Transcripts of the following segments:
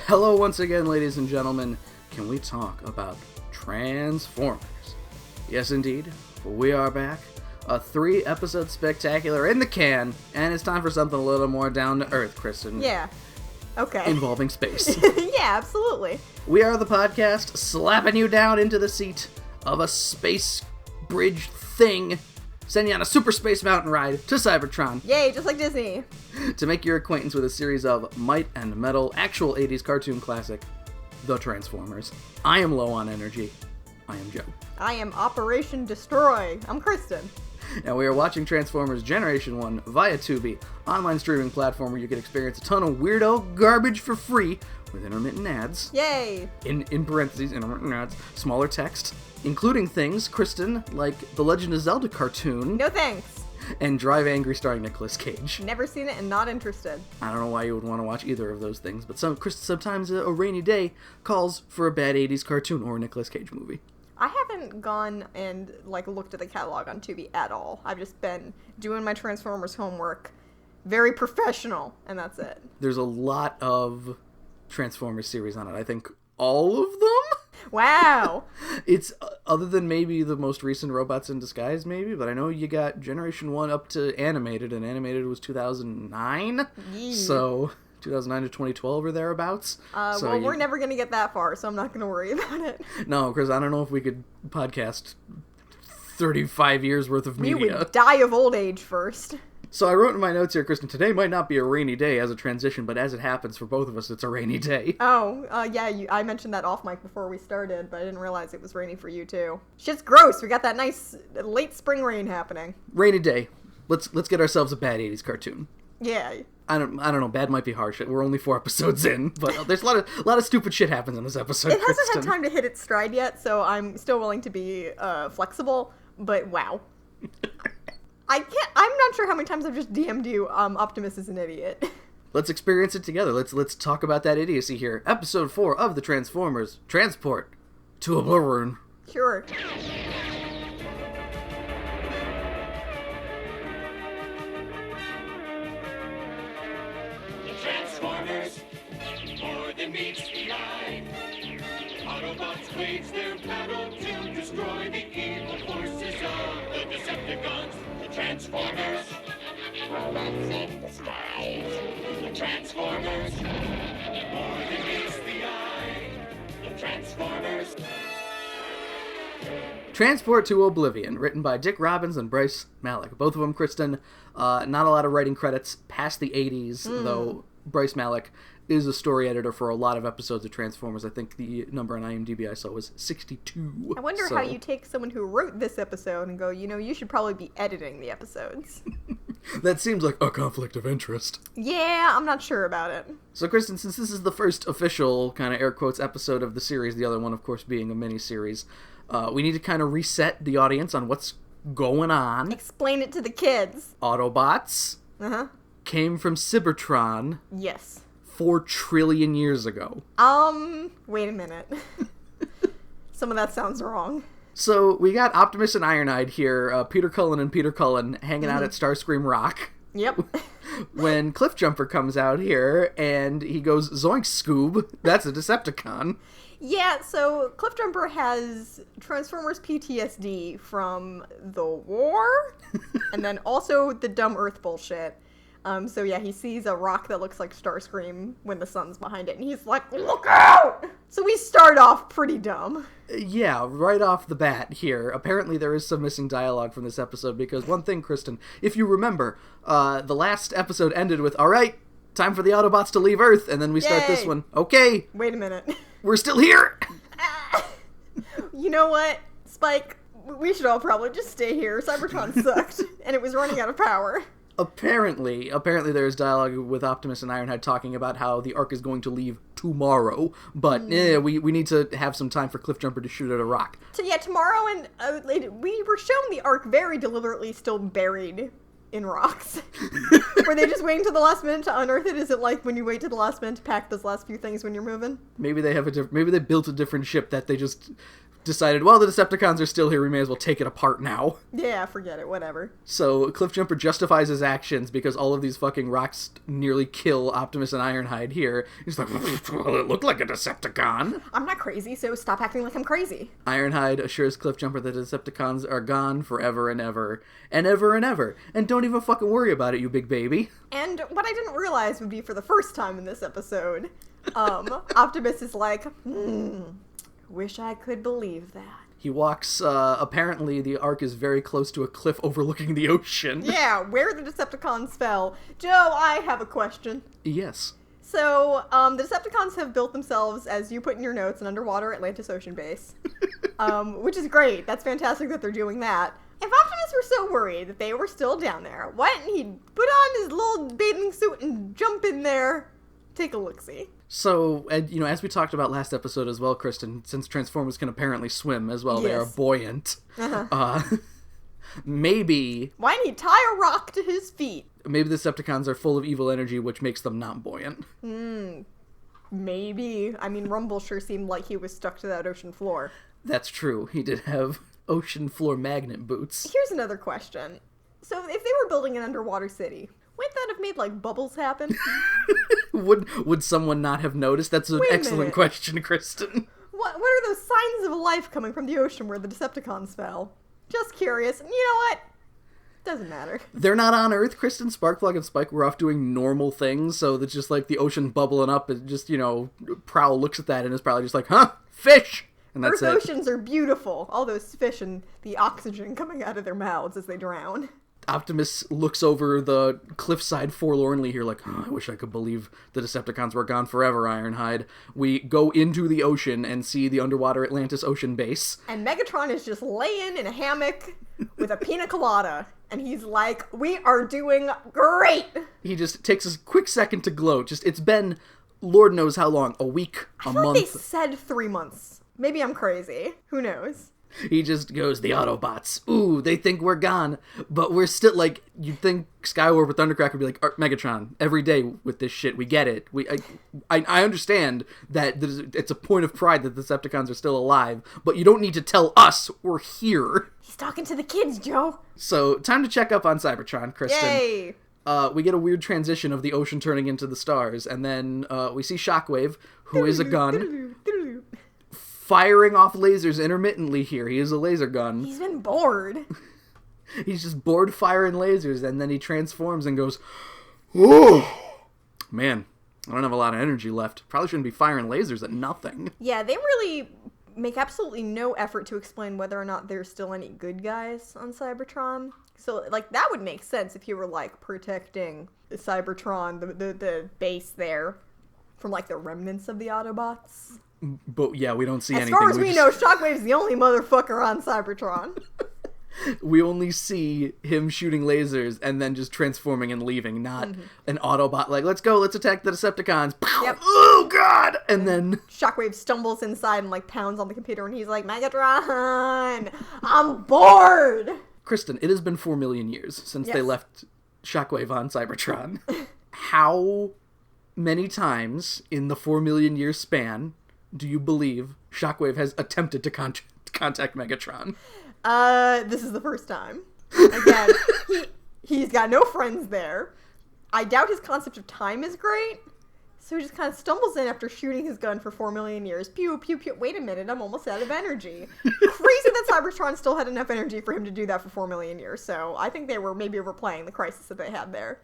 Hello once again, ladies and gentlemen. Can we talk about Transformers? Yes, indeed. We are back. A 3-episode spectacular in the can, and it's time for something a little more down to earth, Kristen. Yeah. Okay. Involving space. Yeah, absolutely. We are the podcast slapping you down into the seat of a space bridge thing, sending you on a super space mountain ride to Cybertron. Yay, just like Disney. To make your acquaintance with a series of Might and Metal actual 80s cartoon classic, The Transformers. I am low on energy. I am Joe. I am Operation Destroy. I'm Kristen. And we are watching Transformers Generation 1 via Tubi, online streaming platform where you can experience a ton of weirdo garbage for free with intermittent ads. Yay! In parentheses, intermittent ads, smaller text, including things, Kristen, like the Legend of Zelda cartoon. No thanks. And Drive Angry starring Nicolas Cage. Never seen it and not interested. I don't know why you would want to watch either of those things, but sometimes a rainy day calls for a bad 80s cartoon or a Nicolas Cage movie. I haven't gone and looked at the catalog on Tubi at all. I've just been doing my Transformers homework. Very professional, and that's it. There's a lot of Transformers series on it. I think all of them? Wow. It's, other than maybe the most recent Robots in Disguise, maybe, but I know you got Generation 1 up to animated, and animated was 2009, so 2009 to 2012 or thereabouts. We're never going to get that far, so I'm not going to worry about it. No, because I don't know if we could podcast 35 years worth of media. We would die of old age first. So I wrote in my notes here, Kristen, today might not be a rainy day as a transition, but as it happens for both of us, it's a rainy day. Oh, yeah, I mentioned that off mic before we started, but I didn't realize it was rainy for you too. Shit's gross. We got that nice late spring rain happening. Rainy day. Let's get ourselves a bad 80s cartoon. Yeah. I don't know, bad might be harsh. We're only 4 episodes in, but there's a lot of stupid shit happens in this episode. It hasn't had time to hit its stride yet, so I'm still willing to be flexible, but wow. I'm not sure how many times I've just DM'd you, Optimus is an idiot. Let's experience it together. Let's talk about that idiocy here. Episode 4 of the Transformers, Transport to Oblivion. Sure. The Transformers, more than meets the eye. Autobots wage their battle to destroy the evil forces of the Decepticons. The Transformers, robots in disguise. The Transformers, more than meets the eye. The Transformers. Transport to Oblivion, written by Dick Robbins and Bryce Malek. Both of them, Kristen, not a lot of writing credits past the 80s, though Bryce Malek is a story editor for a lot of episodes of Transformers. I think the number on IMDb I saw was 62. I wonder how you take someone who wrote this episode and go, you should probably be editing the episodes. That seems like a conflict of interest. Yeah, I'm not sure about it. So, Kristen, since this is the first official kind of air quotes episode of the series, the other one, of course, being a mini-series, we need to kind of reset the audience on what's going on. Explain it to the kids. Autobots came from Cybertron Yes. 4 trillion years ago. Wait a minute. Some of that sounds wrong. So, we got Optimus and Ironhide here, Peter Cullen and Peter Cullen, hanging out at Starscream Rock. Yep. When Cliffjumper comes out here, and he goes, Zoink Scoob, that's a Decepticon. Yeah, so Cliffjumper has Transformers PTSD from the war, and then also the dumb Earth bullshit. So yeah, he sees a rock that looks like Starscream when the sun's behind it, and he's like, look out! So we start off pretty dumb. Yeah, right off the bat here. Apparently there is some missing dialogue from this episode, because one thing, Kristen, if you remember, the last episode ended with, alright, time for the Autobots to leave Earth, and then we start this one. Okay. Wait a minute. We're still here! You know what, Spike? We should all probably just stay here. Cybertron sucked, and it was running out of power. Apparently there's dialogue with Optimus and Ironhide talking about how the Ark is going to leave tomorrow, but we need to have some time for Cliffjumper to shoot at a rock. So yeah, tomorrow and we were shown the Ark very deliberately still buried in rocks. Were they just waiting to the last minute to unearth it? Is it like when you wait to the last minute to pack those last few things when you're moving? Maybe they have maybe they built a different ship that they just decided, well, the Decepticons are still here, we may as well take it apart now. Yeah, forget it, whatever. So Cliffjumper justifies his actions because all of these fucking rocks nearly kill Optimus and Ironhide here. He's like, well, it looked like a Decepticon. I'm not crazy, so stop acting like I'm crazy. Ironhide assures Cliffjumper that the Decepticons are gone forever and ever. And ever and ever. And don't even fucking worry about it, you big baby. And what I didn't realize would be for the first time in this episode, Optimus is like, wish I could believe that. He walks, apparently the Ark is very close to a cliff overlooking the ocean. Yeah, where the Decepticons fell. Joe, I have a question. Yes. So, the Decepticons have built themselves, as you put in your notes, an underwater Atlantis ocean base. Which is great. That's fantastic that they're doing that. If Optimus were so worried that they were still down there, why didn't he put on his little bathing suit and jump in there? Take a look-see. So, as we talked about last episode as well, Kristen, since Transformers can apparently swim as well, they are Yes. buoyant. Maybe... Why didn't he tie a rock to his feet? Maybe the Decepticons are full of evil energy, which makes them not buoyant. Maybe. I mean, Rumble sure seemed like he was stuck to that ocean floor. That's true. He did have ocean floor magnet boots. Here's another question. So, if they were building an underwater city, wouldn't that have made, like, bubbles happen? Would someone not have noticed? That's an Wait a excellent minute. question, Kristen. What are those signs of life coming from the ocean where the Decepticons fell? Just curious. And you know what? Doesn't matter. They're not on Earth. Kristen, Sparkplug, and Spike were off doing normal things, so that's just like the ocean bubbling up, and just, Prowl looks at that and is probably just like, huh? Fish! And that's Earth it. oceans are beautiful. All those fish and the oxygen coming out of their mouths as they drown. Optimus looks over the cliffside forlornly here like, oh, I wish I could believe the Decepticons were gone forever, Ironhide. We go into the ocean and see the underwater Atlantis ocean base. And Megatron is just laying in a hammock with a pina colada. And he's like, we are doing great! He just takes a quick second to gloat. It's been, Lord knows how long, a week, a I feel month. like they said 3 months. Maybe I'm crazy. Who knows? He just goes, the Autobots. Ooh, they think we're gone. But we're still, like, you'd think Skyward with Thundercracker would be like, Megatron, every day with this shit, we get it. I understand that it's a point of pride that the Decepticons are still alive, but you don't need to tell us we're here. He's talking to the kids, Joe. So, time to check up on Cybertron, Kristen. Yay! We get a weird transition of the ocean turning into the stars, and then we see Shockwave, who is a gun, firing off lasers intermittently here. He is a laser gun. He's been bored. He's just bored firing lasers, and then he transforms and goes, "Ooh, man, I don't have a lot of energy left. Probably shouldn't be firing lasers at nothing." Yeah, they really make absolutely no effort to explain whether or not there's still any good guys on Cybertron. So, like, that would make sense if you were, like, protecting the Cybertron, the base there, from, like, the remnants of the Autobots. But yeah, we don't see As anything. far as we know, Shockwave's the only motherfucker on Cybertron. We only see him shooting lasers and then just transforming and leaving, not an Autobot like, let's go, let's attack the Decepticons. Pow! Yep. Oh, God! And then... Shockwave stumbles inside and, like, pounds on the computer, and he's like, Megatron, I'm bored! Kristen, it has been 4 million years since they Yes. left Shockwave on Cybertron. How many times in the 4 million year span do you believe Shockwave has attempted to contact Megatron? This is the first time. Again, he's got no friends there. I doubt his concept of time is great. So he just kind of stumbles in after shooting his gun for 4 million years. Pew, pew, pew. Wait a minute, I'm almost out of energy. Crazy that Cybertron still had enough energy for him to do that for 4 million years. So I think they were maybe overplaying the crisis that they had there.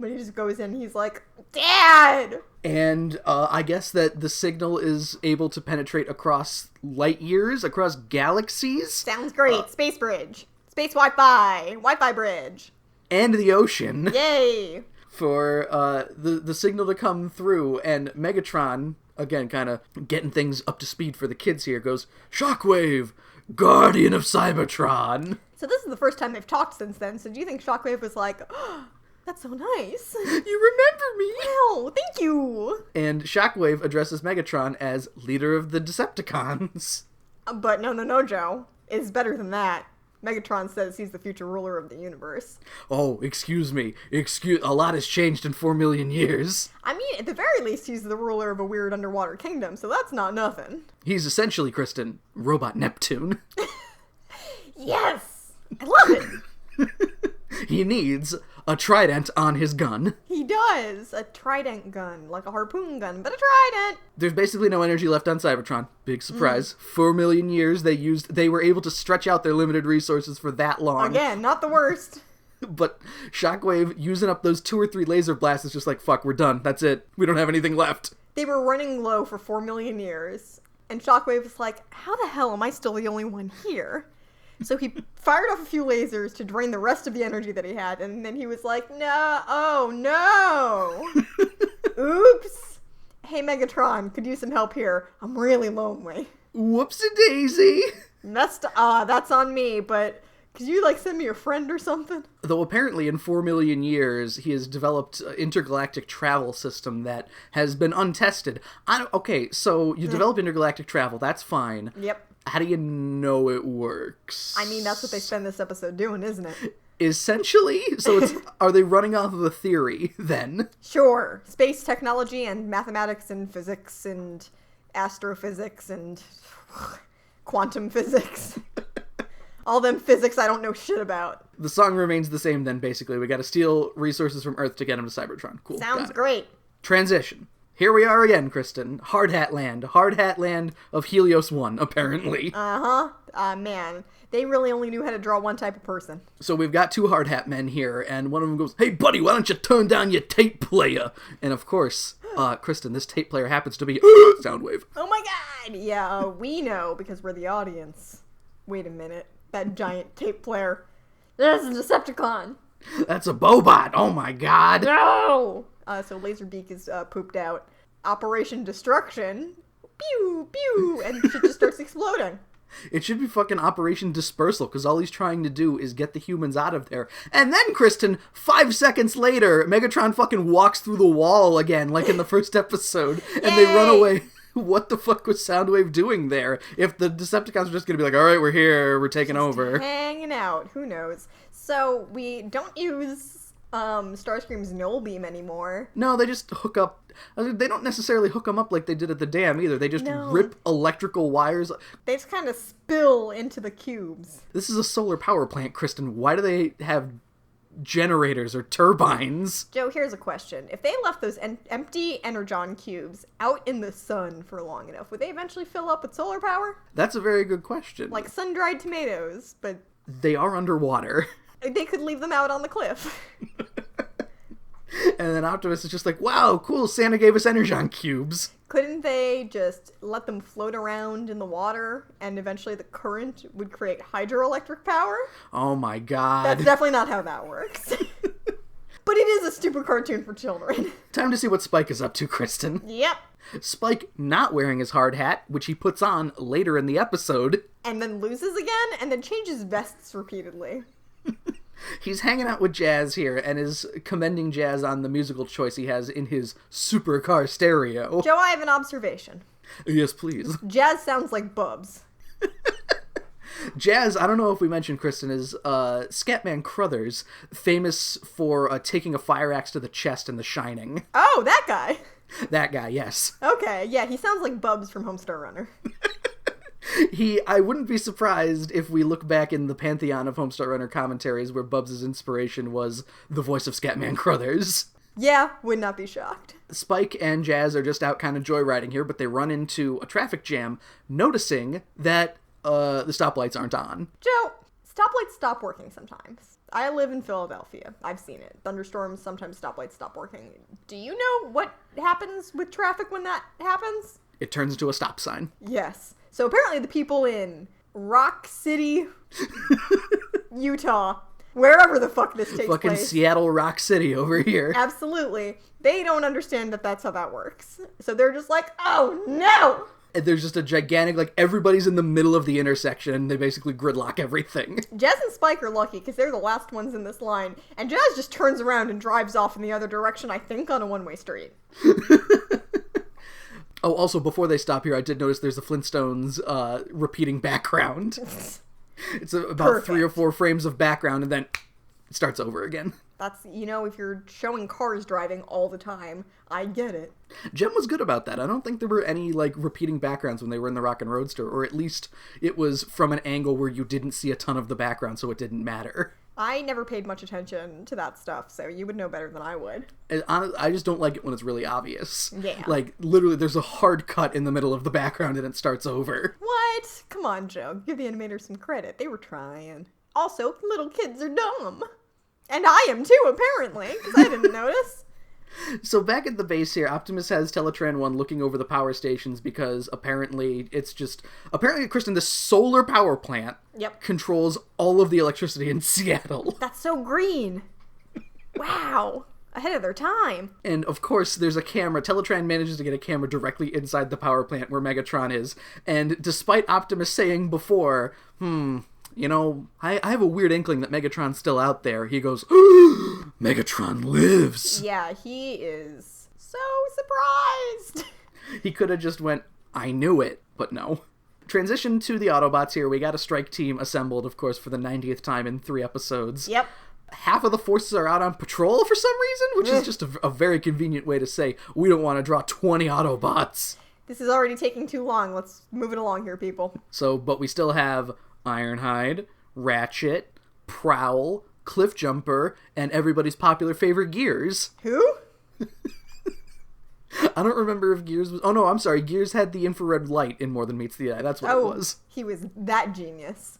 But he just goes in and he's like, Dad! And I guess that the signal is able to penetrate across light years, across galaxies. Sounds great. Space bridge. Space Wi-Fi. Wi-Fi bridge. And the ocean. Yay! For the signal to come through, and Megatron, again, kind of getting things up to speed for the kids here, goes, Shockwave, Guardian of Cybertron. So this is the first time they've talked since then, so do you think Shockwave was like, oh, that's so nice. You remember me? Wow, thank you. And Shockwave addresses Megatron as leader of the Decepticons. But no, Joe. It's better than that. Megatron says he's the future ruler of the universe. Oh, excuse me. A lot has changed in 4 million years. I mean, at the very least, he's the ruler of a weird underwater kingdom, so that's not nothing. He's essentially, Kristen, Robot Neptune. Yes! I love it! He needs a trident on his gun. He does! A trident gun, like a harpoon gun, but a trident! There's basically no energy left on Cybertron. Big surprise. 4 million years they were able to stretch out their limited resources for that long. Again, not the worst. But Shockwave using up those 2 or 3 laser blasts is just like, fuck, we're done. That's it. We don't have anything left. They were running low for 4 million years, and Shockwave was like, how the hell am I still the only one here? So he fired off a few lasers to drain the rest of the energy that he had, and then he was like, oh no! Oops! Hey Megatron, could use some help here. I'm really lonely. Whoopsie-daisy! That's on me, but could you, send me a friend or something? Though apparently in 4 million years, he has developed an intergalactic travel system that has been untested. Okay, so you develop intergalactic travel, that's fine. Yep. How do you know it works? I mean, that's what they spend this episode doing, isn't it? Essentially? So are they running off of a theory, then? Sure. Space technology and mathematics and physics and astrophysics and quantum physics. All them physics I don't know shit about. The song remains the same then, basically. We gotta steal resources from Earth to get them to Cybertron. Cool. Sounds great. Transition. Here we are again, Kristen. Hard Hat Land of Helios 1, apparently. Man. They really only knew how to draw one type of person. So we've got 2 Hard Hat men here, and one of them goes, hey buddy, why don't you turn down your tape player? And of course, Kristen, this tape player happens to be Soundwave. Oh my god! Yeah, we know because we're the audience. Wait a minute. That giant tape player. There's a Decepticon! That's a Bobot! Oh my god! No! So Laserbeak is pooped out. Operation Destruction. Pew! Pew! And shit just starts exploding. It should be fucking Operation Dispersal, because all he's trying to do is get the humans out of there. And then, Kristen, 5 seconds later, Megatron fucking walks through the wall again, like in the first episode, and they run away. What the fuck was Soundwave doing there? If the Decepticons were just gonna be like, alright, we're here, we're taking over. Hanging out, who knows? So, we don't use Starscream's Null Beam anymore. No, they just hook up. They don't necessarily hook them up like they did at the dam either. They just rip electrical wires. They just kind of spill into the cubes. This is a solar power plant, Kristen. Why do they have generators or turbines? Joe, here's a question. If they left those empty Energon cubes out in the sun for long enough, would they eventually fill up with solar power? That's a very good question. Like sun-dried tomatoes, but... They are underwater. They could leave them out on the cliff. And then Optimus is just like, wow, cool, Santa gave us Energon cubes. Couldn't they just let them float around in the water and eventually the current would create hydroelectric power? Oh my god. That's definitely not how that works. But it is a stupid cartoon for children. Time to see what Spike is up to, Kristen. Yep. Spike not wearing his hard hat, which he puts on later in the episode. And then loses again, and then changes vests repeatedly. He's hanging out with Jazz here and is commending Jazz on the musical choice he has in his supercar stereo. Joe, I have an observation. Yes, please. Jazz sounds like Bubs. Jazz, I don't know if we mentioned, Kristen, is Scatman Crothers, famous for taking a fire axe to the chest in The Shining. Oh, that guy. That guy, yes. Okay, yeah, he sounds like Bubs from Homestar Runner. I wouldn't be surprised if we look back in the pantheon of Homestar Runner commentaries where Bubs' inspiration was the voice of Scatman Crothers. Yeah, would not be shocked. Spike and Jazz are just out kind of joyriding here, but they run into a traffic jam, noticing that the stoplights aren't on. Joe, stoplights stop working sometimes. I live in Philadelphia. I've seen it. Thunderstorms, sometimes stoplights stop working. Do you know what happens with traffic when that happens? It turns into a stop sign. Yes. So apparently the people in Rock City, Utah, wherever the fuck this takes Fucking place. Seattle Rock City over here. Absolutely. They don't understand that that's how that works. So they're just like, oh no! And there's just a gigantic, everybody's in the middle of the intersection and they basically gridlock everything. Jazz and Spike are lucky because they're the last ones in this line. And Jazz just turns around and drives off in the other direction, I think, on a one-way street. Oh, also, before they stop here, I did notice there's a Flintstones repeating background. It's about Perfect. 3 or 4 frames of background, and then it starts over again. That's, if you're showing cars driving all the time, I get it. Jem was good about that. I don't think there were any, repeating backgrounds when they were in the Rockin' Roadster, or at least it was from an angle where you didn't see a ton of the background, so it didn't matter. I never paid much attention to that stuff, so you would know better than I would. And I just don't like it when it's really obvious. Yeah. Literally, there's a hard cut in the middle of the background and it starts over. What? Come on, Joe. Give the animators some credit. They were trying. Also, little kids are dumb. And I am too, apparently, because I didn't notice. So back at the base here, Optimus has Teletran 1 looking over the power stations because apparently, Kristen, the solar power plant controls all of the electricity in Seattle. That's so green. Wow. Ahead of their time. And of course, there's a camera. Teletran manages to get a camera directly inside the power plant where Megatron is. And despite Optimus saying before, I have a weird inkling that Megatron's still out there, he goes, Megatron lives! Yeah, he is so surprised! He could have just went, I knew it, but no. Transition to the Autobots here. We got a strike team assembled, of course, for the 90th time in 3 episodes. Yep. Half of the forces are out on patrol for some reason, which is just a very convenient way to say, we don't want to draw 20 Autobots. This is already taking too long. Let's move it along here, people. But we still have Ironhide, Ratchet, Prowl, Cliffjumper, and everybody's popular favorite Gears. Who? I don't remember if Gears was... Oh, no, I'm sorry. Gears had the infrared light in More Than Meets the Eye. That's what it was. He was that genius.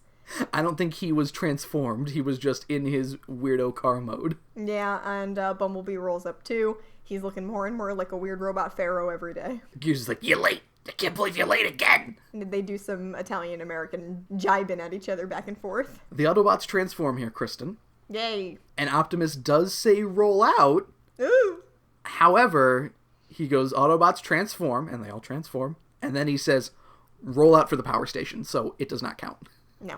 I don't think he was transformed. He was just in his weirdo car mode. Yeah, and Bumblebee rolls up too. He's looking more and more like a weird robot pharaoh every day. Gears is like, you're late. I can't believe you're late again. And they do some Italian-American jibing at each other back and forth. The Autobots transform here, Kristen. Yay. And Optimus does say roll out. Ooh. However, he goes, Autobots transform, and they all transform. And then he says, roll out for the power station, so it does not count. No.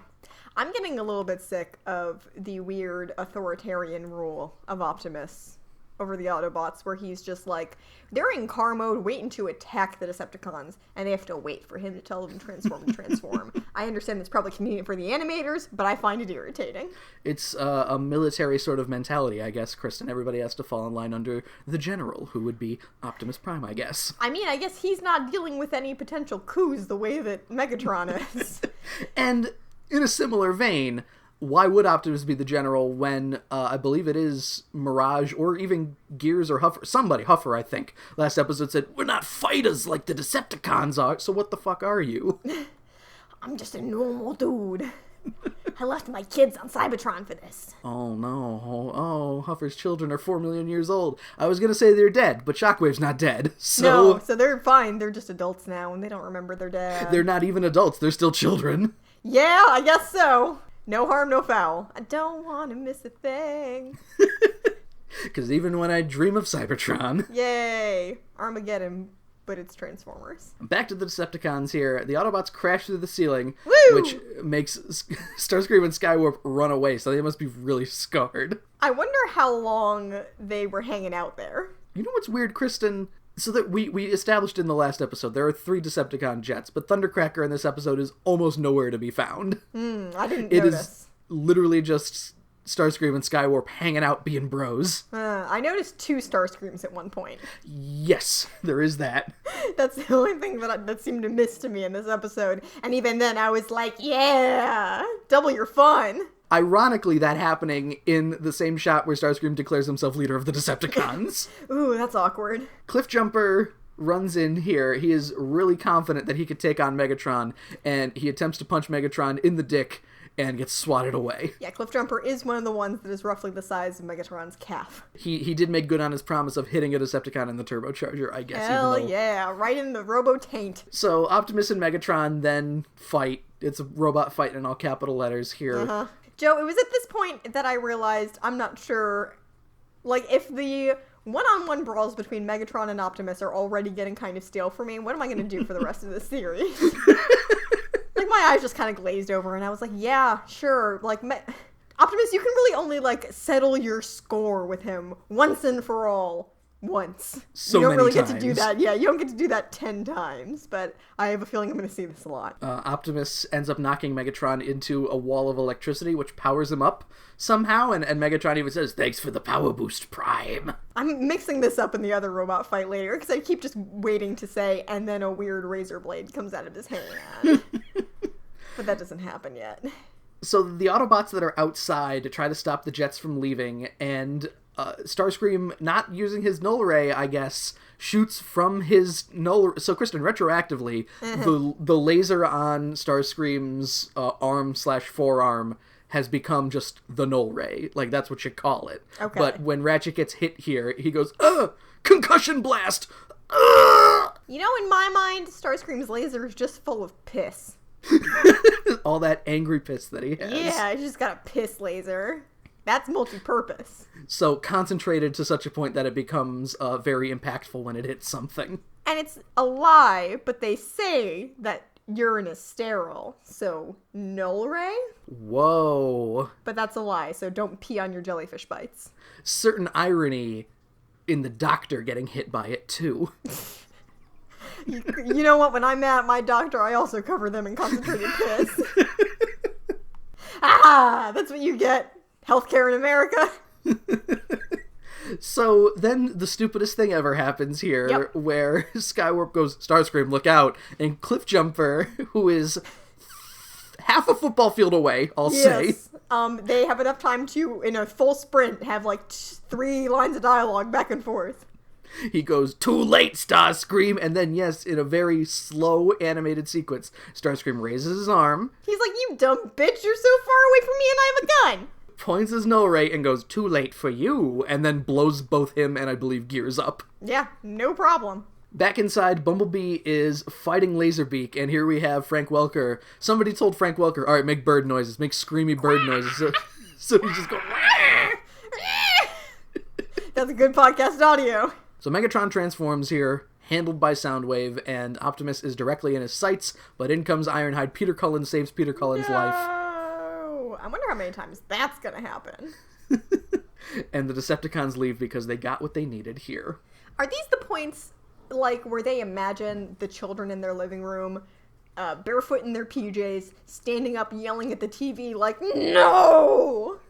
I'm getting a little bit sick of the weird authoritarian rule of Optimus over the Autobots, where he's just like, they're in car mode waiting to attack the Decepticons, and they have to wait for him to tell them to transform. I understand it's probably convenient for the animators, but I find it irritating. It's a military sort of mentality, I guess, Kristen. Everybody has to fall in line under the general, who would be Optimus Prime, I guess. I mean, I guess he's not dealing with any potential coups the way that Megatron is. And in a similar vein, why would Optimus be the general when, I believe it is Mirage, or even Gears or Huffer, Huffer, I think, last episode said, we're not fighters like the Decepticons are, so what the fuck are you? I'm just a normal dude. I left my kids on Cybertron for this. Oh no, oh, Huffer's children are 4 million years old. I was gonna say they're dead, but Shockwave's not dead, so... No, so they're fine, they're just adults now, and they don't remember their dad. They're not even adults, they're still children. Yeah, I guess so. No harm, no foul. I don't want to miss a thing. Because even when I dream of Cybertron... Yay! Armageddon, but it's Transformers. Back to the Decepticons here. The Autobots crash through the ceiling, Woo! which makes Starscream and Skywarp run away, so they must be really scarred. I wonder how long they were hanging out there. You know what's weird, Kristen? So that we established in the last episode, there are 3 Decepticon jets, but Thundercracker in this episode is almost nowhere to be found. I didn't It notice. is literally just Starscream and Skywarp hanging out being bros. I noticed 2 Starscreams at one point. Yes, there is that. That's the only thing that seemed to miss to me in this episode. And even then I was like, yeah, double your fun. Ironically, that happening in the same shot where Starscream declares himself leader of the Decepticons. Ooh, that's awkward. Cliffjumper runs in here. He is really confident that he could take on Megatron, and he attempts to punch Megatron in the dick and gets swatted away. Yeah, Cliffjumper is one of the ones that is roughly the size of Megatron's calf. He did make good on his promise of hitting a Decepticon in the turbocharger, I guess. Hell yeah, right in the robo-taint. So Optimus and Megatron then fight. It's a robot fight in all capital letters here. Joe, it was at this point that I realized, I'm not sure, like, if the one-on-one brawls between Megatron and Optimus are already getting kind of stale for me, what am I going to do for the rest of this series? Like, my eyes just kind of glazed over, and I was like, yeah, sure, like, Optimus, you can really only, like, settle your score with him once and for all once. So you don't many really get to do times. that. Yeah, you don't get to do that 10 times, but I have a feeling I'm going to see this a lot. Optimus ends up knocking Megatron into a wall of electricity, which powers him up somehow, and Megatron even says, "Thanks for the power boost, Prime." I'm mixing this up in the other robot fight later, because I keep just waiting to say, and then a weird razor blade comes out of his hand. But that doesn't happen yet. So the Autobots that are outside try to stop the jets from leaving, and Starscream, not using his null ray, I guess, shoots from his null... So, Kristen, retroactively, the laser on Starscream's arm/forearm has become just the null ray. Like, that's what you call it. Okay. But when Ratchet gets hit here, he goes, concussion blast! Ugh! You know, in my mind, Starscream's laser is just full of piss. All that angry piss that he has. Yeah, he's just got a piss laser. That's multi-purpose. So concentrated to such a point that it becomes very impactful when it hits something. And it's a lie, but they say that urine is sterile, so null ray? Whoa. But that's a lie, so don't pee on your jellyfish bites. Certain irony in the doctor getting hit by it, too. You know what? When I'm mad at my doctor, I also cover them in concentrated piss. That's what you get. Healthcare in America. So then the stupidest thing ever happens here, Yep. where Skywarp goes, "Starscream, look out," and Cliffjumper, who is half a football field away, I'll say. They have enough time to, in a full sprint, have like 3 lines of dialogue back and forth. He goes, "Too late, Starscream," and then, yes, in a very slow animated sequence, Starscream raises his arm, He's like, "You dumb bitch, you're so far away from me and I have a gun." points his null ray, and goes, "Too late for you," and then blows both him and I believe Gears up. Yeah, no problem. Back inside, Bumblebee is fighting Laserbeak, and here we have Frank Welker. Somebody told Frank Welker, "All right, make bird noises, make screamy bird noises." So he just goes, That's a good podcast audio. So Megatron transforms here, handled by Soundwave, and Optimus is directly in his sights, but in comes Ironhide. Peter Cullen saves Peter Cullen's life. I wonder how many times that's gonna happen. And the Decepticons leave because they got what they needed here. Are these the points, like, where they imagine the children in their living room, barefoot in their PJs, standing up yelling at the TV like, "No!"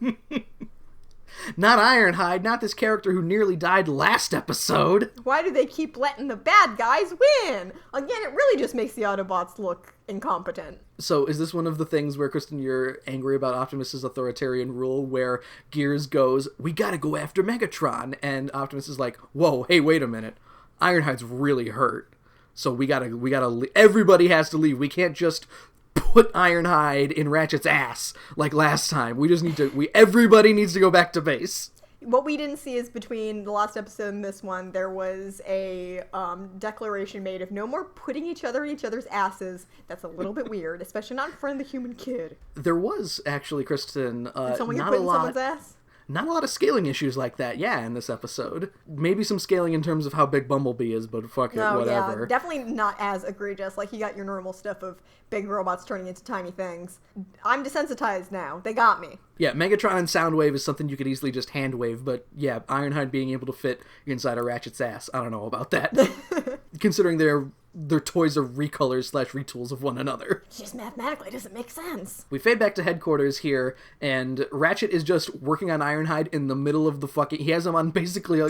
Not Ironhide, not this character who nearly died last episode. Why do they keep letting the bad guys win? Again, it really just makes the Autobots look incompetent. So is this one of the things where, Kristen, you're angry about Optimus's authoritarian rule where Gears goes, "We gotta go after Megatron," and Optimus is like, "Whoa, hey, wait a minute. Ironhide's really hurt. So we gotta, everybody has to leave. We can't just put Ironhide in Ratchet's ass like last time. We just need to, everybody needs to go back to base." What we didn't see is between the last episode and this one, there was a declaration made of no more putting each other in each other's asses. That's a little bit weird, especially not in front of the human kid. There was actually, Kristen, Someone get not put a in lot. someone's ass? Not a lot of scaling issues like that, yeah, in this episode. Maybe some scaling in terms of how big Bumblebee is, but fuck it, whatever. Yeah, definitely not as egregious. Like, you got your normal stuff of big robots turning into tiny things. I'm desensitized now. They got me. Yeah, Megatron and Soundwave is something you could easily just hand wave, but yeah, Ironhide being able to fit inside a Ratchet's ass, I don't know about that. Considering their toys are recolors / retools of one another. Just mathematically doesn't make sense. We fade back to headquarters here, and Ratchet is just working on Ironhide in the middle of the fucking... He has him on basically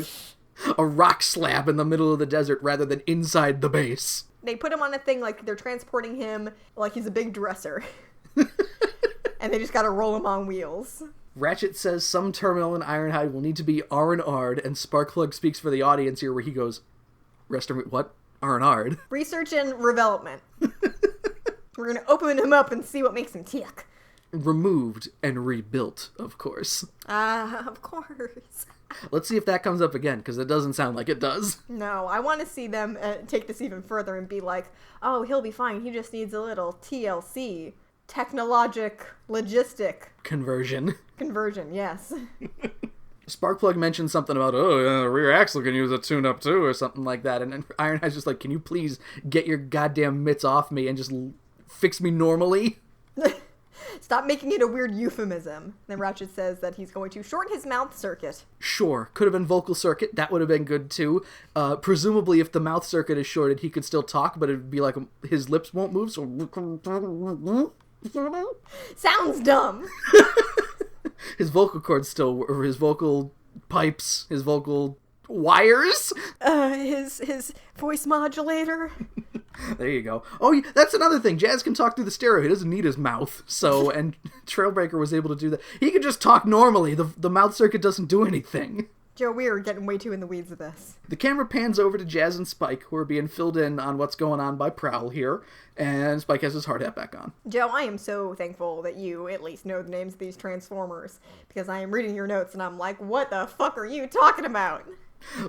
a rock slab in the middle of the desert rather than inside the base. They put him on a thing like they're transporting him like he's a big dresser. And they just gotta roll him on wheels. Ratchet says some terminal in Ironhide will need to be R&R'd, and Sparkplug speaks for the audience here where he goes, what? R&R'd? Research and redevelopment. We're gonna open him up and see what makes him tick. Removed and rebuilt, of course. Of course. Let's see if that comes up again, because it doesn't sound like it does. No, I want to see them take this even further and be like, "Oh, he'll be fine. He just needs a little TLC. Logistic. Conversion. Conversion, yes." Sparkplug mentioned something about, the rear axle can use a tune-up too, or something like that, and Ironhide's just like, "Can you please get your goddamn mitts off me and just fix me normally?" Stop making it a weird euphemism. Then Ratchet says that he's going to shorten his mouth circuit. Sure, could have been vocal circuit. That would have been good too. Presumably, if the mouth circuit is shorted, he could still talk, but it'd be like his lips won't move. So Sounds dumb. his vocal cords still, or his vocal pipes, his vocal wires. His voice modulator. There you go. Oh, that's another thing. Jazz can talk through the stereo. He doesn't need his mouth. So, and Trailbreaker was able to do that. He could just talk normally. The mouth circuit doesn't do anything. Joe, we are getting way too in the weeds of this. The camera pans over to Jazz and Spike, who are being filled in on what's going on by Prowl here. And Spike has his hard hat back on. Joe, I am so thankful that you at least know the names of these Transformers. Because I am reading your notes and I'm like, what the fuck are you talking about?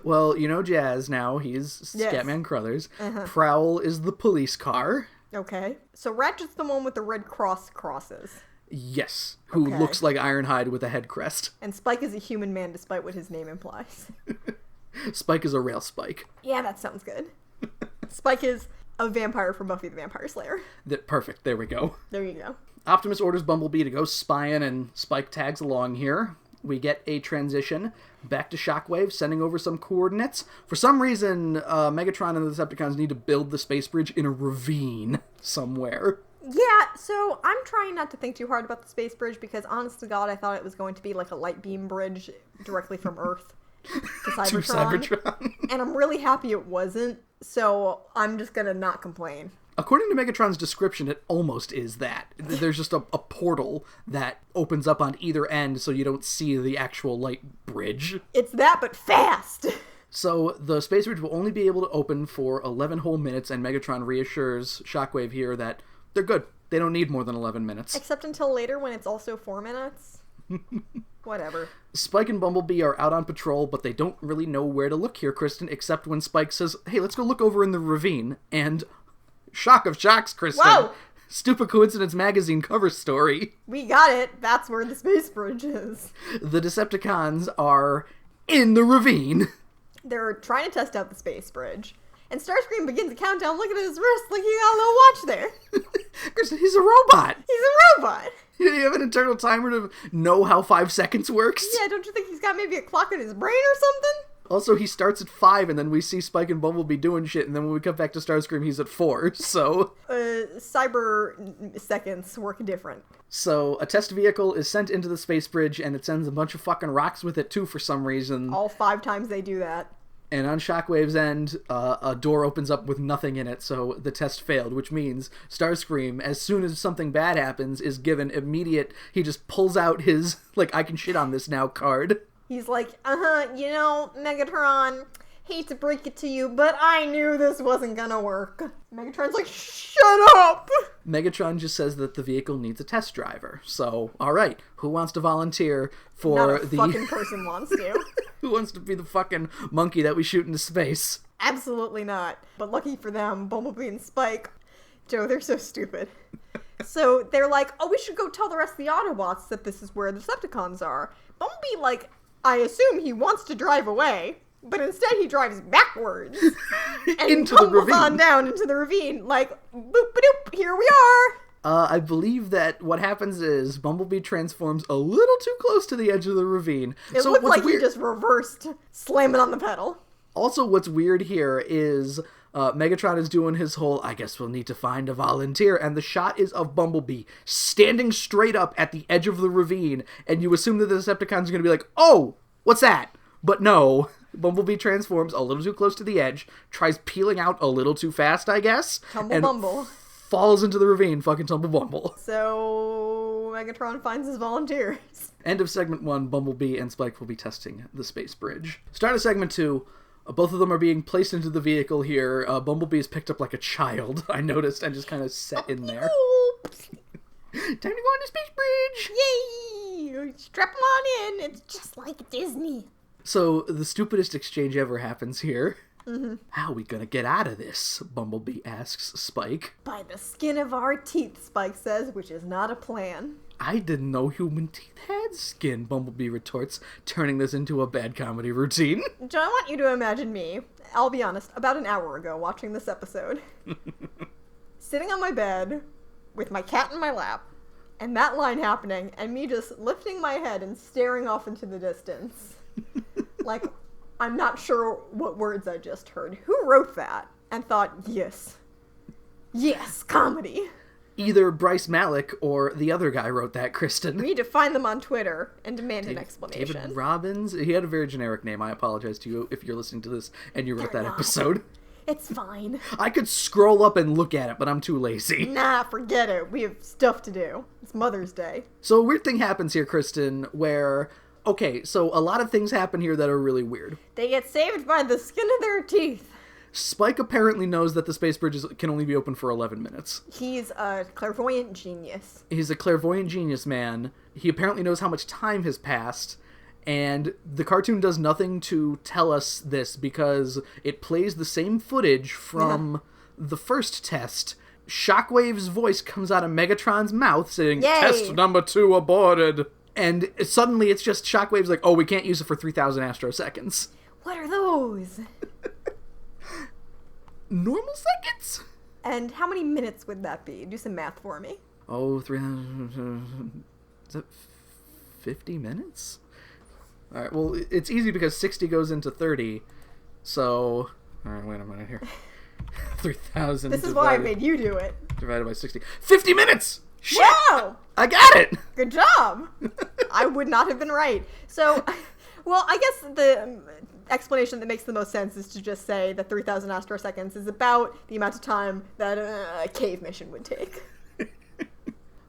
Well, you know Jazz now. He's Yes. Scatman Crothers. Prowl is the police car. Okay. So Ratchet's the one with the red cross crosses. Yes. Who Okay. looks like Ironhide with a head crest. And Spike is a human man despite what his name implies. Spike is a rail spike. Yeah, that sounds good. Spike is a vampire from Buffy the Vampire Slayer. Perfect. There we go. There you go. Optimus orders Bumblebee to go spying, and Spike tags along here. We get a transition back to Shockwave, sending over some coordinates. For some reason, Megatron and the Decepticons need to build the space bridge in a ravine somewhere. Yeah, so I'm trying not to think too hard about the space bridge because, honest to God, I thought it was going to be like a light beam bridge directly from Earth to Cybertron. To Cybertron. And I'm really happy it wasn't, so I'm just gonna not complain. According to Megatron's description, it almost is that. There's just a portal that opens up on either end so you don't see the actual light bridge. It's that, but fast! So the space bridge will only be able to open for 11 whole minutes, and Megatron reassures Shockwave here that they're good. They don't need more than 11 minutes. Except until later when it's also 4 minutes. Whatever. Spike and Bumblebee are out on patrol, but they don't really know where to look here, Kristen, except when Spike says, hey, let's go look over in the ravine. And shock of shocks, Kristen. Whoa! Stupid Coincidence magazine cover story. We got it. That's where the space bridge is. The Decepticons are in the ravine. They're trying to test out the space bridge. And Starscream begins a countdown. Look at his wrist. Like he got a little watch there. Kristen, he's a robot. He's a robot. You have an internal timer to know how 5 seconds works? Yeah, don't you think he's got maybe a clock in his brain or something? Also, he starts at 5, and then we see Spike and Bumblebee doing shit, and then when we come back to Starscream, he's at 4, so... Cyber seconds work different. So, a test vehicle is sent into the space bridge, and it sends a bunch of fucking rocks with it, too, for some reason. All 5 times they do that. And on Shockwave's end, a door opens up with nothing in it, so the test failed, which means Starscream, as soon as something bad happens, is given immediate... He just pulls out his, like, I can shit on this now card. He's like, Megatron, hate to break it to you, but I knew this wasn't gonna work. Megatron's like, shut up! Megatron just says that the vehicle needs a test driver. So, alright, who wants to volunteer for Not a fucking person wants to. Who wants to be the fucking monkey that we shoot into space? Absolutely not. But lucky for them, Bumblebee and Spike, Joe, they're so stupid. So they're like, oh, we should go tell the rest of the Autobots that this is where the Decepticons are. Bumblebee, like, I assume he wants to drive away, but instead he drives backwards. And into the ravine. on down into the ravine, like, boop-a-doop, here we are. I believe that what happens is Bumblebee transforms a little too close to the edge of the ravine. It so looked what's like weird... he just reversed, slamming on the pedal. Also, what's weird here is Megatron is doing his whole, I guess we'll need to find a volunteer, and the shot is of Bumblebee standing straight up at the edge of the ravine, and you assume that the Decepticons are going to be like, oh, what's that? But no, Bumblebee transforms a little too close to the edge, tries peeling out a little too fast, I guess, Tumble Bumble. Falls into the ravine, fucking Tumble Bumble. So Megatron finds his volunteers. End of segment 1, Bumblebee and Spike will be testing the space bridge. Start of segment 2, both of them are being placed into the vehicle here. Bumblebee is picked up like a child, I noticed, and just kind of set in there. Time to go on the space bridge! Yay! Strap them on in. It's just like Disney. So, the stupidest exchange ever happens here. Mm-hmm. How are we gonna get out of this? Bumblebee asks Spike. By the skin of our teeth, Spike says, which is not a plan. I didn't know human teeth had skin, Bumblebee retorts, turning this into a bad comedy routine. John, I want you to imagine me, I'll be honest, about an hour ago watching this episode. Sitting on my bed, with my cat in my lap, and that line happening, and me just lifting my head and staring off into the distance. Like, I'm not sure what words I just heard. Who wrote that? And thought, yes. Yes, comedy. Either Bryce Malick or the other guy wrote that, Kristen. We need to find them on Twitter and demand an explanation. David Robbins? He had a very generic name. I apologize to you if you're listening to this and you wrote that episode. It's fine. I could scroll up and look at it, but I'm too lazy. Nah, forget it. We have stuff to do. It's Mother's Day. So a weird thing happens here, Kristen, where... Okay, so a lot of things happen here that are really weird. They get saved by the skin of their teeth. Spike apparently knows that the space bridge can only be open for 11 minutes. He's a clairvoyant genius. He's a clairvoyant genius, man. He apparently knows how much time has passed, and the cartoon does nothing to tell us this because it plays the same footage from the first test. Shockwave's voice comes out of Megatron's mouth saying, Yay! Test number 2 aborted. And suddenly it's just Shockwave's like, oh, we can't use it for 3,000 astroseconds. What are those? Normal seconds? And how many minutes would that be? Do some math for me. Oh, 300... Is that 50 minutes? Alright, well, it's easy because 60 goes into 30. So... Alright, wait a minute here. 3,000 This is why I made you do it. divided by 60. 50 minutes! Shit! Wow! I got it! Good job! I would not have been right. So, well, I guess the explanation that makes the most sense is to just say that 3,000 astroseconds is about the amount of time that a cave mission would take.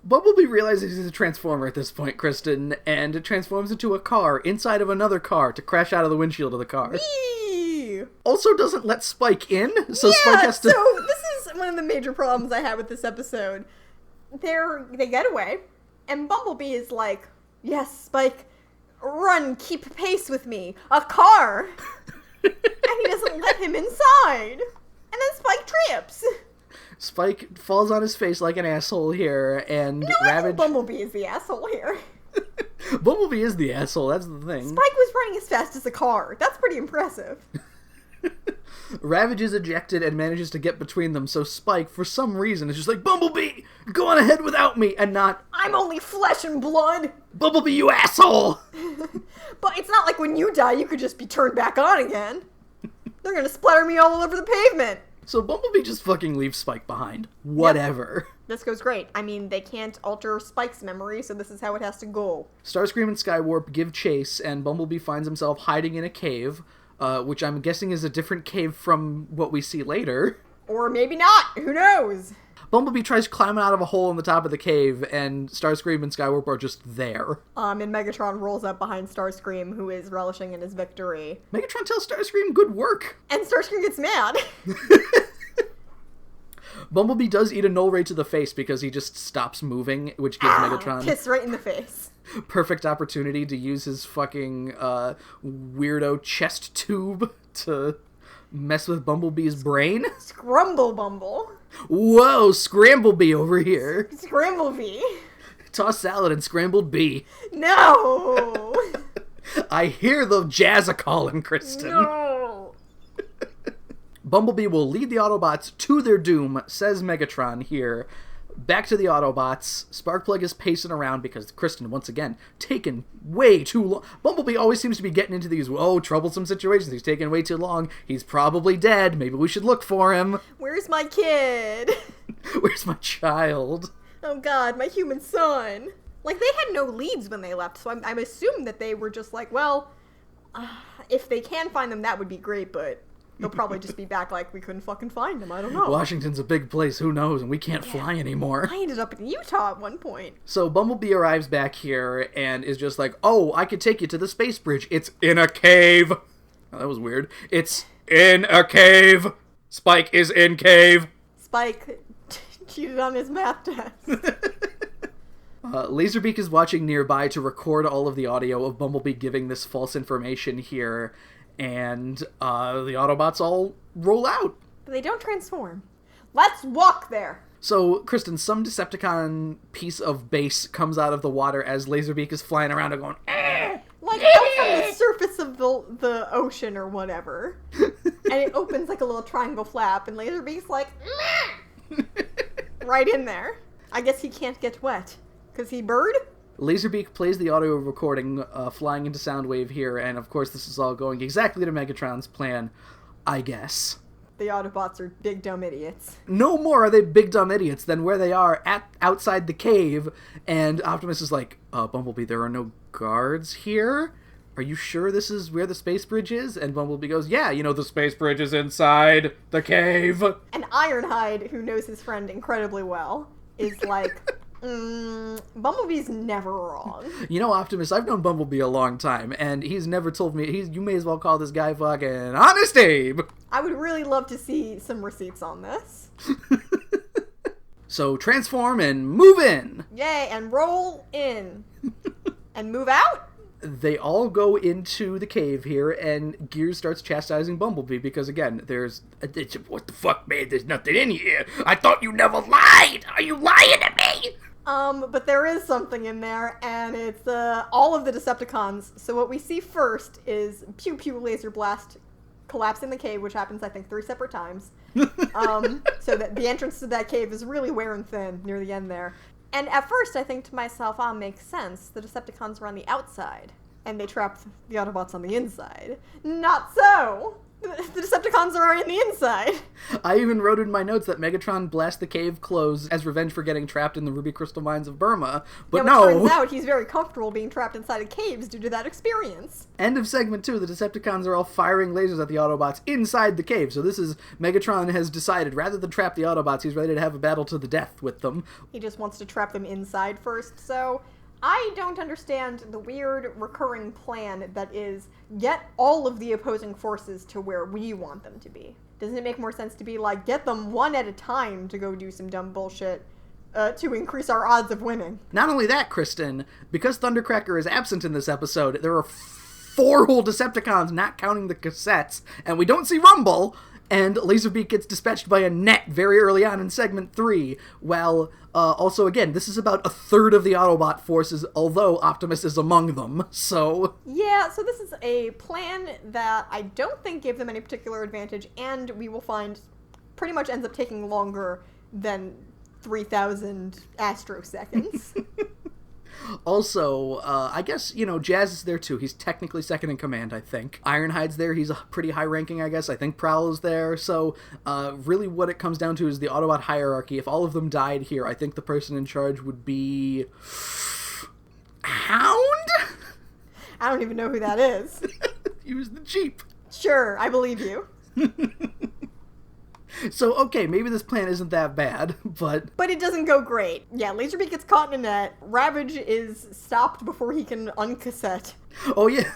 Bumblebee realizes he's a transformer at this point, Kristen, and it transforms into a car inside of another car to crash out of the windshield of the car. Whee! Also doesn't let Spike in, so Spike has to... So this is one of the major problems I had with this episode. They get away, and Bumblebee is like, yes, Spike, run, keep pace with me. A car! And he doesn't let him inside. And then Spike trips. Spike falls on his face like an asshole here, and No, I think Ravage... Bumblebee is the asshole here. Bumblebee is the asshole, that's the thing. Spike was running as fast as a car. That's pretty impressive. Ravage is ejected and manages to get between them, so Spike, for some reason, is just like, Bumblebee, go on ahead without me, and not, I'm only flesh and blood. Bumblebee, you asshole! But it's not like when you die, you could just be turned back on again. They're gonna splatter me all over the pavement. So Bumblebee just fucking leaves Spike behind. Whatever. Yep. This goes great. I mean, they can't alter Spike's memory, so this is how it has to go. Starscream and Skywarp give chase, and Bumblebee finds himself hiding in a cave, which I'm guessing is a different cave from what we see later. Or maybe not. Who knows? Bumblebee tries climbing out of a hole in the top of the cave, and Starscream and Skywarp are just there. And Megatron rolls up behind Starscream, who is relishing in his victory. Megatron tells Starscream, good work. And Starscream gets mad. Bumblebee does eat a null ray to the face because he just stops moving, which gives Megatron Kiss right in the face. perfect opportunity to use his fucking weirdo chest tube to mess with Bumblebee's brain. Scrumble Bumble. Whoa, Scramblebee over here. Scramblebee. Toss salad and scrambled bee. No. I hear the jazz a-callin', Kristen. No. Bumblebee will lead the Autobots to their doom, says Megatron here. Back to the Autobots. Sparkplug is pacing around because Kristen, once again, taking way too long. Bumblebee always seems to be getting into these, troublesome situations. He's taking way too long. He's probably dead. Maybe we should look for him. Where's my kid? Where's my child? Oh god, my human son. Like, they had no leads when they left, so I'm assuming that they were just like, well, if they can find them, that would be great, but they'll probably just be back like, we couldn't fucking find them, I don't know. Washington's a big place, who knows, and we can't fly anymore. I ended up in Utah at one point. So Bumblebee arrives back here and is just like, oh, I could take you to the space bridge. It's in a cave. Oh, that was weird. It's in a cave. Spike is in cave. Spike cheated on his math test. Laserbeak is watching nearby to record all of the audio of Bumblebee giving this false information here, and the Autobots all roll out. But they don't transform. Let's walk there. So, Kristen, some Decepticon piece of base comes out of the water as Laserbeak is flying around and going, Like, out from the surface of the ocean or whatever. And it opens like a little triangle flap, and Laserbeak's like, right in there. I guess he can't get wet. Because he bird? Laserbeak plays the audio recording flying into Soundwave here, and of course this is all going exactly to Megatron's plan, I guess. The Autobots are big dumb idiots. No more are they big dumb idiots than where they are outside the cave, and Optimus is like, Bumblebee, there are no guards here? Are you sure this is where the space bridge is? And Bumblebee goes, yeah, the space bridge is inside the cave. And Ironhide, who knows his friend incredibly well, is like, Bumblebee's never wrong. Optimus, I've known Bumblebee a long time, and he's never told me, you may as well call this guy fucking Honest Abe. I would really love to see some receipts on this. So transform and move in. Yay, and roll in. And move out? They all go into the cave here, and Gears starts chastising Bumblebee because, again, what the fuck, man? There's nothing in here. I thought you never lied. Are you lying to me? But there is something in there, and it's all of the Decepticons. So what we see first is Pew Pew Laser Blast collapse in the cave, which happens, I think, 3 separate times. So that the entrance to that cave is really wearing thin near the end there. And at first, I think to myself, makes sense. The Decepticons are on the outside, and they trap the Autobots on the inside. Not so! The Decepticons are on the inside. I even wrote in my notes that Megatron blasts the cave closed as revenge for getting trapped in the ruby crystal mines of Burma, but no. It turns out he's very comfortable being trapped inside of caves due to that experience. End of segment 2, the Decepticons are all firing lasers at the Autobots inside the cave, so this is, Megatron has decided, rather than trap the Autobots, he's ready to have a battle to the death with them. He just wants to trap them inside first, so I don't understand the weird recurring plan that is get all of the opposing forces to where we want them to be. Doesn't it make more sense to be like, get them one at a time to go do some dumb bullshit to increase our odds of winning? Not only that, Kristen, because Thundercracker is absent in this episode, there are 4 whole Decepticons, not counting the cassettes, and we don't see Rumble, and Laserbeak gets dispatched by a net very early on in segment 3. Well, also, again, this is about 1/3 of the Autobot forces, although Optimus is among them, so... Yeah, so this is a plan that I don't think gave them any particular advantage, and we will find pretty much ends up taking longer than 3,000 astroseconds. Also, I guess, Jazz is there too. He's technically second in command, I think. Ironhide's there. He's a pretty high ranking, I guess. I think Prowl is there. So, really what it comes down to is the Autobot hierarchy. If all of them died here, I think the person in charge would be... Hound? I don't even know who that is. He was the Jeep. Sure, I believe you. So, okay, maybe this plan isn't that bad, but... But it doesn't go great. Yeah, Laserbeak gets caught in a net. Ravage is stopped before he can uncassette. Oh, yeah.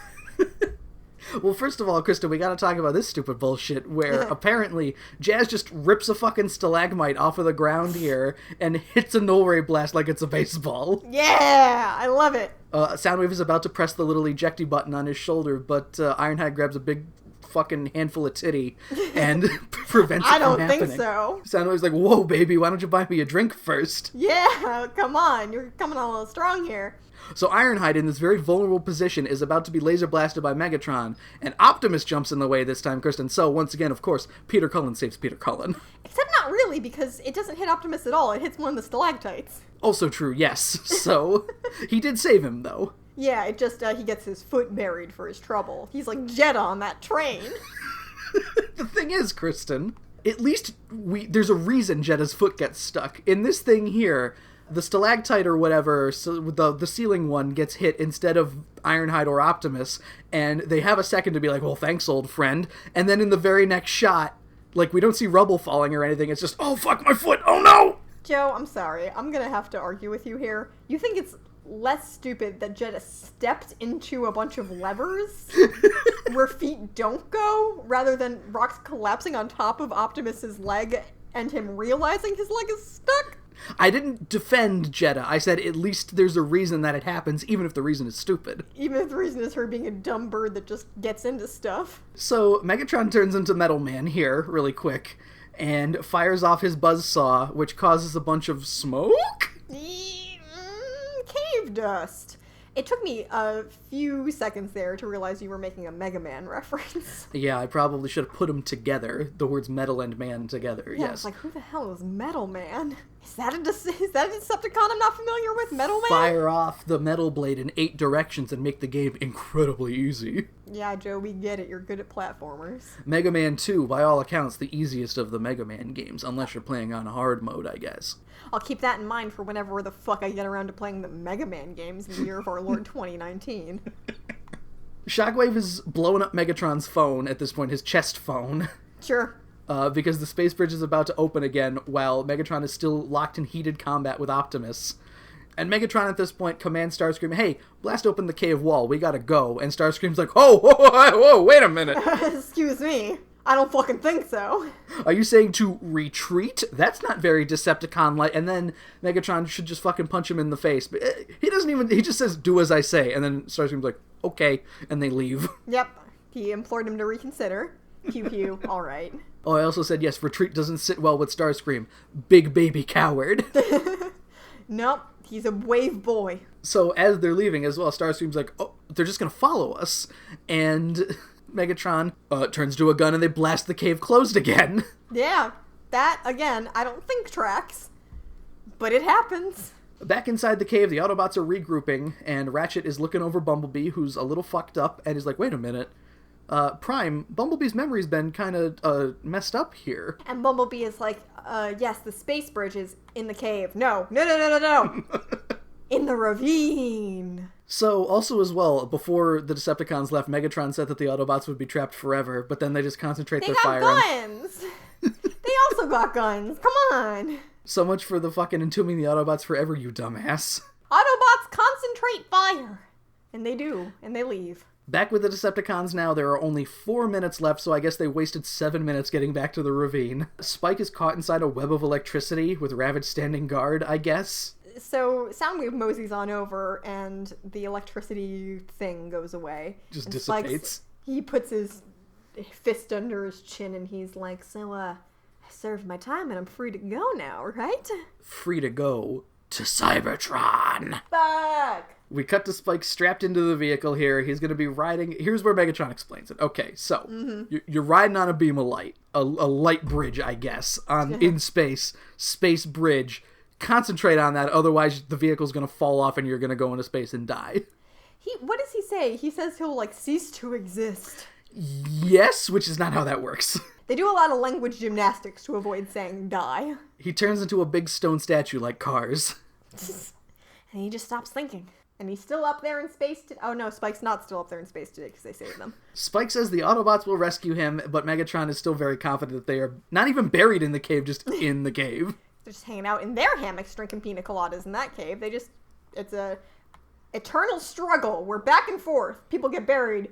Well, first of all, Krista, we gotta talk about this stupid bullshit where apparently Jazz just rips a fucking stalagmite off of the ground here and hits a null ray blast like it's a baseball. Yeah, I love it. Soundwave is about to press the little ejecty button on his shoulder, but Ironhide grabs a big fucking handful of titty and prevents it from happening. I don't think so. Soundwave's like, whoa, baby, why don't you buy me a drink first? Yeah, come on, you're coming on a little strong here. So Ironhide, in this very vulnerable position, is about to be laser blasted by Megatron, and Optimus jumps in the way this time, Kristen. So, once again, of course, Peter Cullen saves Peter Cullen. Except not really, because it doesn't hit Optimus at all. It hits one of the stalactites. Also true, yes. So, he did save him, though. Yeah, it just, he gets his foot buried for his trouble. He's like Jeddah on that train. The thing is, Kristen, at least there's a reason Jeddah's foot gets stuck. In this thing here, the stalactite or whatever, so the ceiling one gets hit instead of Ironhide or Optimus, and they have a second to be like, well, thanks, old friend. And then in the very next shot, like, we don't see rubble falling or anything. It's just, oh, fuck, my foot, oh no! Joe, I'm sorry. I'm gonna have to argue with you here. You think it's less stupid that Jeddah stepped into a bunch of levers where feet don't go, rather than rocks collapsing on top of Optimus's leg and him realizing his leg is stuck? I didn't defend Jeddah. I said at least there's a reason that it happens, even if the reason is stupid. Even if the reason is her being a dumb bird that just gets into stuff. So Megatron turns into Metal Man here, really quick, and fires off his buzzsaw, which causes a bunch of smoke? Cave dust. It took me a few seconds there to realize you were making a Mega Man reference. Yeah, I probably should have put them together, the words metal and man together, Yeah, yes. it's like, who the hell is Metal Man? Is that a Decepticon I'm not familiar with? Metal Man? Fire off the metal blade in 8 directions and make the game incredibly easy. Yeah, Joe, we get it. You're good at platformers. Mega Man 2, by all accounts, the easiest of the Mega Man games, unless you're playing on hard mode, I guess. I'll keep that in mind for whenever the fuck I get around to playing the Mega Man games in the year of our Lord 2019. Shockwave is blowing up Megatron's phone at this point, his chest phone. Sure. Because the space bridge is about to open again while Megatron is still locked in heated combat with Optimus. And Megatron at this point commands Starscream, hey, blast open the cave wall, we gotta go. And Starscream's like, whoa, wait a minute. Excuse me. I don't fucking think so. Are you saying to retreat? That's not very Decepticon-like. And then Megatron should just fucking punch him in the face. But he doesn't even, he just says, do as I say. And then Starscream's like, okay. And they leave. Yep. He implored him to reconsider. Pew pew. All right. Oh, I also said, yes, retreat doesn't sit well with Starscream. Big baby coward. Nope. He's a brave boy. So as they're leaving as well, Starscream's like, oh, they're just gonna follow us. And Megatron turns to a gun and they blast the cave closed again. Yeah. That, again, I don't think tracks. But it happens. Back inside the cave, the Autobots are regrouping, and Ratchet is looking over Bumblebee, who's a little fucked up, and he's like, wait a minute. Prime, Bumblebee's memory's been kind of messed up here. And Bumblebee is like, yes, the space bridge is in the cave. No. In the ravine. So, also as well, before the Decepticons left, Megatron said that the Autobots would be trapped forever, but then they just concentrate their fire on... They got guns! They also got guns. Come on! So much for the fucking entombing the Autobots forever, you dumbass. Autobots concentrate fire! And they do, and they leave. Back with the Decepticons now, there are only 4 minutes left, so I guess they wasted 7 minutes getting back to the ravine. Spike is caught inside a web of electricity, with Ravage standing guard, I guess. So Soundwave moseys on over, and the electricity thing goes away. Just and dissipates. He puts his fist under his chin, and he's like, so, I served my time, and I'm free to go now, right? Free to go to Cybertron! Fuck! We cut to Spike strapped into the vehicle here. He's going to be riding... Here's where Megatron explains it. Okay, so, you're riding on a beam of light. A light bridge, I guess, in space. Space bridge. Concentrate on that, otherwise the vehicle's going to fall off and you're going to go into space and die. What does he say? He says he'll, cease to exist. Yes, which is not how that works. They do a lot of language gymnastics to avoid saying die. He turns into a big stone statue like Cars. And he just stops thinking. And he's still up there in space oh no, Spike's not still up there in space today because they saved them. Spike says the Autobots will rescue him, but Megatron is still very confident that they are not even buried in the cave, just in the cave. They're just hanging out in their hammocks drinking pina coladas in that cave. It's a eternal struggle. We're back and forth. People get buried,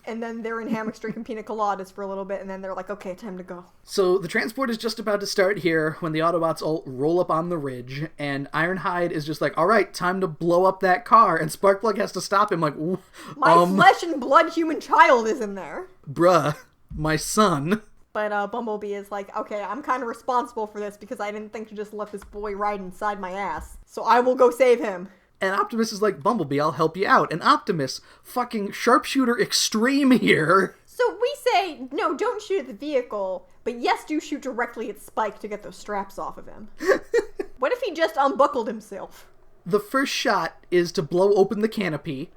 and then they're in hammocks drinking pina coladas for a little bit, and then they're like, okay, time to go. So the transport is just about to start here when the Autobots all roll up on the ridge, and Ironhide is just like, all right, time to blow up that car, and Sparkplug has to stop him like, my flesh and blood human child is in there. Bruh, my son. But Bumblebee is like, okay, I'm kind of responsible for this because I didn't think to just let this boy ride inside my ass. So I will go save him. And Optimus is like, Bumblebee, I'll help you out. And Optimus, fucking sharpshooter extreme here. So we say, no, don't shoot at the vehicle, but yes, do shoot directly at Spike to get those straps off of him. What if he just unbuckled himself? The first shot is to blow open the canopy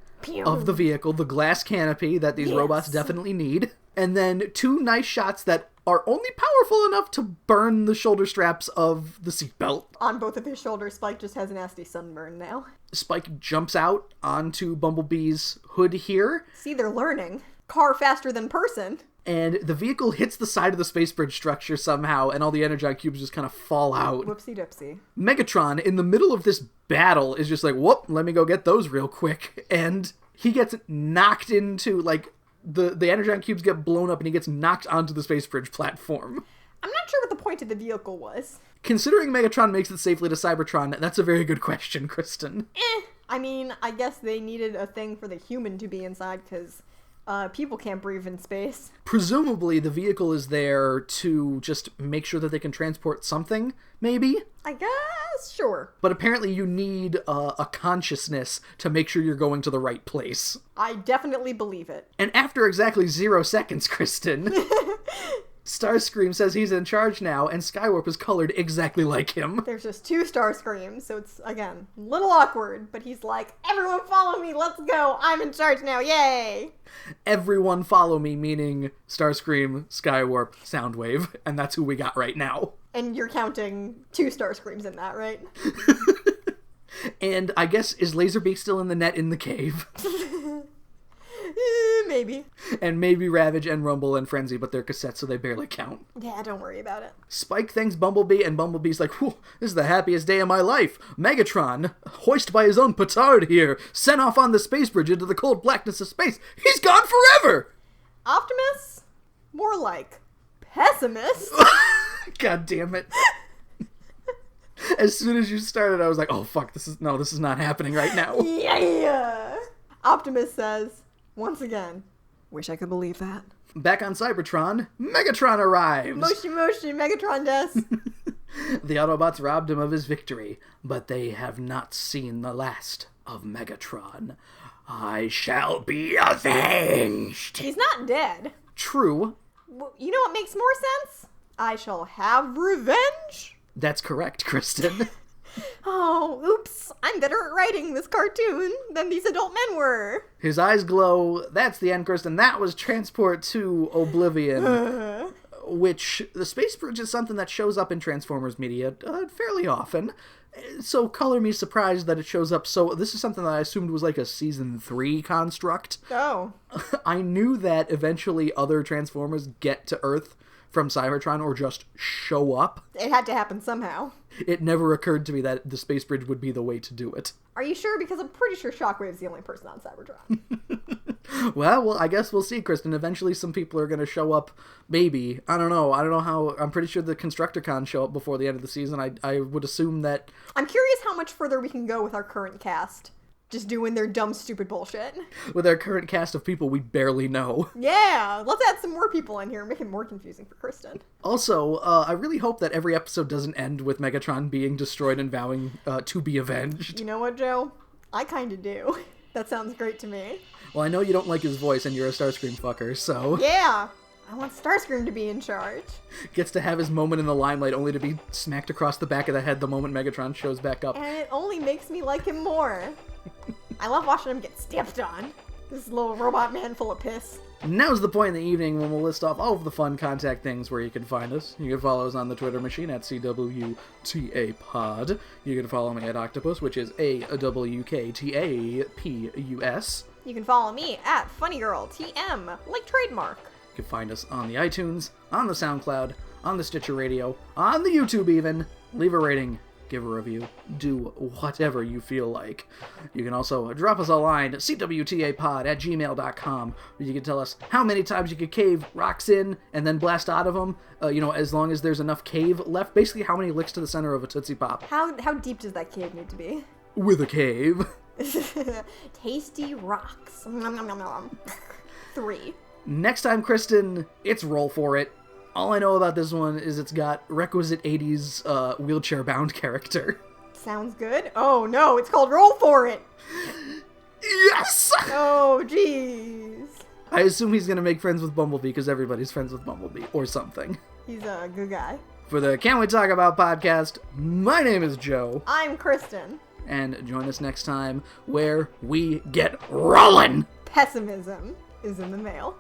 of the vehicle, the glass canopy that these robots definitely need. And then 2 nice shots that are only powerful enough to burn the shoulder straps of the seatbelt. On both of his shoulders, Spike just has a nasty sunburn now. Spike jumps out onto Bumblebee's hood here. See, they're learning. Car faster than person. And the vehicle hits the side of the space bridge structure somehow, and all the Energon cubes just kind of fall out. Whoopsie dipsy. Megatron, in the middle of this battle, is just like, whoop, let me go get those real quick. And he gets knocked into, the Energon cubes get blown up and he gets knocked onto the space bridge platform. I'm not sure what the point of the vehicle was. Considering Megatron makes it safely to Cybertron, that's a very good question, Kristen. I mean, I guess they needed a thing for the human to be inside because people can't breathe in space. Presumably, the vehicle is there to just make sure that they can transport something, maybe? I guess, sure. But apparently you need a consciousness to make sure you're going to the right place. I definitely believe it. And after exactly 0 seconds, Kristen... Starscream says he's in charge now, and Skywarp is colored exactly like him. There's just 2 Starscreams, so it's, again, a little awkward, but he's like, everyone follow me, let's go, I'm in charge now, yay! Everyone follow me, meaning Starscream, Skywarp, Soundwave, and that's who we got right now. And you're counting 2 Starscreams in that, right? And I guess, is Laserbeak still in the net in the cave? Maybe. And maybe Ravage and Rumble and Frenzy, but they're cassettes, so they barely count. Yeah, don't worry about it. Spike thanks Bumblebee, and Bumblebee's like, whew, this is the happiest day of my life. Megatron, hoist by his own petard here, sent off on the space bridge into the cold blackness of space. He's gone forever! Optimus? More like pessimist. God damn it. As soon as you started, I was like, oh fuck, this is not happening right now. Yeah! Optimus says, once again, wish I could believe that. Back on Cybertron, Megatron arrives! Moshi Moshi, Megatron des. The Autobots robbed him of his victory, but they have not seen the last of Megatron. I shall be avenged! He's not dead. True. You know what makes more sense? I shall have revenge. That's correct, Kristen. Oh, oops. I'm better at writing this cartoon than these adult men were. His eyes glow. That's the end, Kristen. That was Transport to Oblivion, which the space bridge is something that shows up in Transformers media fairly often. So color me surprised that it shows up. So this is something that I assumed was like a season 3 construct. Oh. I knew that eventually other Transformers get to Earth from Cybertron or just show up. It had to happen somehow. It never occurred to me that the space bridge would be the way to do it. Are you sure? Because I'm pretty sure Shockwave's the only person on Cybertron. Well, I guess we'll see, Kristen. Eventually some people are going to show up, maybe. I don't know how. I'm pretty sure the Constructicons show up before the end of the season. I would assume that... I'm curious how much further we can go with our current cast. Just doing their dumb, stupid bullshit. With our current cast of people we barely know. Yeah, let's add some more people in here and make it more confusing for Kristen. Also, I really hope that every episode doesn't end with Megatron being destroyed and vowing to be avenged. You know what, Joe? I kinda do. That sounds great to me. Well, I know you don't like his voice and you're a Starscream fucker, so... Yeah! I want Starscream to be in charge. Gets to have his moment in the limelight only to be smacked across the back of the head the moment Megatron shows back up. And it only makes me like him more. I love watching him get stepped on. This little robot man full of piss. Now's the point in the evening when we'll list off all of the fun contact things where you can find us. You can follow us on the Twitter machine at cwtapod. You can follow me at Octopus, which is AWKTAPUS. You can follow me at FunnyGirlTM, like trademark. You can find us on the iTunes, on the SoundCloud, on the Stitcher Radio, on the YouTube even. Leave a rating, give a review, do whatever you feel like. You can also drop us a line, cwtapod@gmail.com, where you can tell us how many times you could cave rocks in and then blast out of them, as long as there's enough cave left. Basically, how many licks to the center of a Tootsie Pop. How deep does that cave need to be? With a cave. Tasty rocks. 3. Next time, Kristen, it's Roll For It. All I know about this one is it's got requisite 80s wheelchair-bound character. Sounds good. Oh no, it's called Roll For It! Yes! Oh, jeez. I assume he's gonna make friends with Bumblebee because everybody's friends with Bumblebee, or something. He's a good guy. For the Can't We Talk About podcast, my name is Joe. I'm Kristen. And join us next time where we get rollin'! Pessimism is in the mail.